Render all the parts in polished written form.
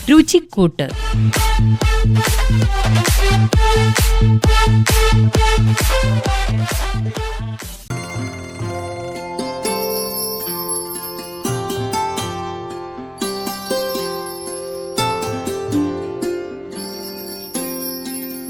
രുചിക്കൂട്ട്.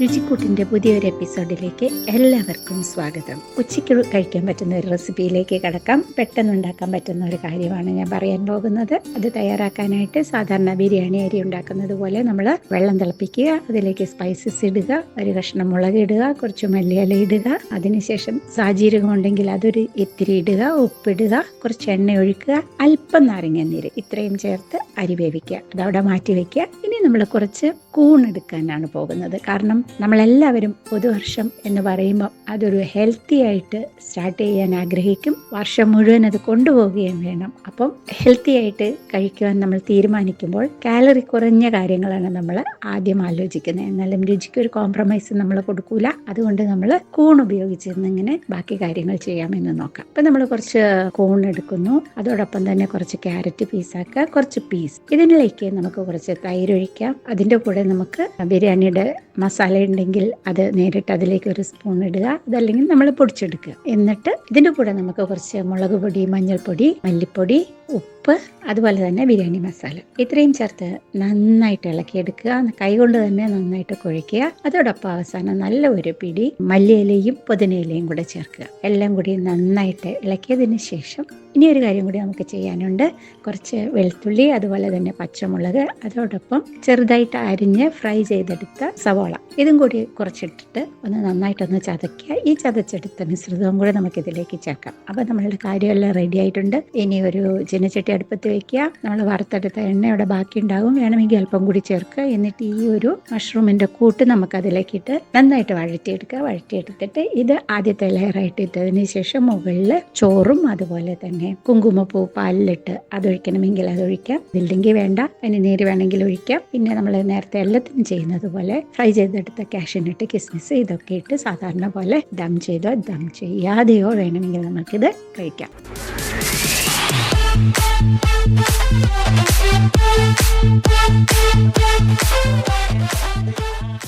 രുചിക്കൂട്ടിൻ്റെ പുതിയൊരു എപ്പിസോഡിലേക്ക് എല്ലാവർക്കും സ്വാഗതം. ഉച്ചയ്ക്ക് കഴിക്കാൻ പറ്റുന്ന ഒരു റെസിപ്പിയിലേക്ക് കടക്കാം. പെട്ടെന്ന് ഉണ്ടാക്കാൻ പറ്റുന്ന ഒരു കാര്യമാണ് ഞാൻ പറയാൻ പോകുന്നത്. അത് തയ്യാറാക്കാനായിട്ട് സാധാരണ ബിരിയാണി അരി ഉണ്ടാക്കുന്നത് പോലെ നമ്മൾ വെള്ളം തിളപ്പിക്കുക, അതിലേക്ക് സ്പൈസസ് ഇടുക, ഒരു കഷ്ണം മുളക് ഇടുക, കുറച്ച് മല്ലിയില ഇടുക, അതിനുശേഷം സാജീരകം ഉണ്ടെങ്കിൽ അതൊരു ഇത്തിരി ഇടുക, ഉപ്പിടുക, കുറച്ച് എണ്ണ ഒഴിക്കുക, അല്പം നാരങ്ങാനീര്, ഇത്രയും ചേർത്ത് അരി വേവിക്കുക. അതവിടെ മാറ്റി വെക്കുക. ഇനി നമ്മൾ കുറച്ച് കൂണെടുക്കാനാണ് പോകുന്നത്. കാരണം നമ്മളെല്ലാവരും പുതുവർഷം എന്ന് പറയുമ്പോൾ അതൊരു ഹെൽത്തി ആയിട്ട് സ്റ്റാർട്ട് ചെയ്യാൻ ആഗ്രഹിക്കും. വർഷം മുഴുവൻ അത് കൊണ്ടുപോവുകയും വേണം. അപ്പം ഹെൽത്തി ആയിട്ട് കഴിക്കുവാൻ നമ്മൾ തീരുമാനിക്കുമ്പോൾ കാലറി കുറഞ്ഞ കാര്യങ്ങളാണ് നമ്മൾ ആദ്യം ആലോചിക്കുന്നത്. എന്നാലും രുചിക്ക് ഒരു കോംപ്രമൈസ് നമ്മൾ കൊടുക്കൂല. അതുകൊണ്ട് നമ്മൾ കൂൺ ഉപയോഗിച്ചിരുന്നിങ്ങനെ ബാക്കി കാര്യങ്ങൾ ചെയ്യാമെന്ന് നോക്കാം. അപ്പം നമ്മൾ കുറച്ച് കൂൺ എടുക്കുന്നു. അതോടൊപ്പം തന്നെ കുറച്ച് ക്യാരറ്റ് പീസാക്കുക, കുറച്ച് പീസ്. ഇതിലേക്ക് നമുക്ക് കുറച്ച് തൈര് ഒഴിക്കാം. അതിൻ്റെ കൂടെ നമുക്ക് ബിരിയാണിയുടെ മസാല ഉണ്ടെങ്കിൽ അത് നേരിട്ട് അതിലേക്ക് ഒരു സ്പൂൺ ഇടുക, അതല്ലെങ്കിൽ നമ്മൾ പൊടിച്ചെടുക്കുക. എന്നിട്ട് ഇതിൻ്റെ കൂടെ നമുക്ക് കുറച്ച് മുളക് പൊടി, മഞ്ഞൾപ്പൊടി, മല്ലിപ്പൊടി, ഉപ്പ്, അതുപോലെ തന്നെ ബിരിയാണി മസാല ഇത്രയും ചേർത്ത് നന്നായിട്ട് ഇളക്കിയെടുക്കുക. കൈകൊണ്ട് തന്നെ നന്നായിട്ട് കുഴയ്ക്കുക. അതോടൊപ്പം അവസാനം നല്ല ഒരു പിടി മല്ലിയിലയും പുതിനയിലയും കൂടെ ചേർക്കുക. എല്ലാം കൂടി നന്നായിട്ട് ഇളക്കിയതിന് ശേഷം ഇനി ഒരു കാര്യം കൂടി നമുക്ക് ചെയ്യാനുണ്ട്. കുറച്ച് വെളുത്തുള്ളി, അതുപോലെ തന്നെ പച്ചമുളക്, അതോടൊപ്പം ചെറുതായിട്ട് അരിഞ്ഞ് ഫ്രൈ ചെയ്തെടുത്ത സവോള, ഇതും കൂടി കുറച്ചിട്ടിട്ട് ഒന്ന് നന്നായിട്ടൊന്ന് ചതയ്ക്കുക. ഈ ചതച്ചെടുത്ത മിശ്രിതവും കൂടെ നമുക്കിതിലേക്ക് ചേർക്കാം. അപ്പം നമ്മളുടെ കാര്യമെല്ലാം റെഡി ആയിട്ടുണ്ട്. ഇനി ഒരു ചീനച്ചട്ടി അടുപ്പത്ത് വെക്കുക. നമ്മൾ വറുത്തെടുത്ത എണ്ണയുടെ ബാക്കി ഉണ്ടാകും, വേണമെങ്കിൽ അല്പം കൂടി ചേർക്കുക. എന്നിട്ട് ഈ ഒരു മഷ്റൂമിൻ്റെ കൂട്ട് നമുക്കതിലേക്കിട്ട് നന്നായിട്ട് വഴറ്റിയെടുക്കുക. വഴറ്റിയെടുത്തിട്ട് ഇത് ആദ്യത്തെ ലെയറായിട്ട് ഇട്ടതിന് ശേഷം മുകളിൽ ചോറും അതുപോലെ തന്നെ കുങ്കുമപ്പൂ പാലിലിട്ട് അതൊഴിക്കണമെങ്കിൽ അതൊഴിക്കാം, ഇല്ലെങ്കിൽ വേണ്ട, അതിന് നീര് വേണമെങ്കിൽ ഒഴിക്കാം. പിന്നെ നമ്മൾ നേരത്തെ എല്ലാത്തിനും ചെയ്യുന്നത് പോലെ ഫ്രൈ ചെയ്തെടുത്ത കാഷ്യൂനട്ട്, കിസ്മിസ് ഇതൊക്കെ ഇട്ട് സാധാരണ പോലെ ദം ചെയ്തോ ദം ചെയ്യാതെയോ വേണമെങ്കിൽ നമുക്കിത് കഴിക്കാം.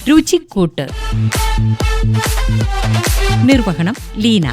രുചിക്കൂട്ട്. നിർവഹണം ലീന.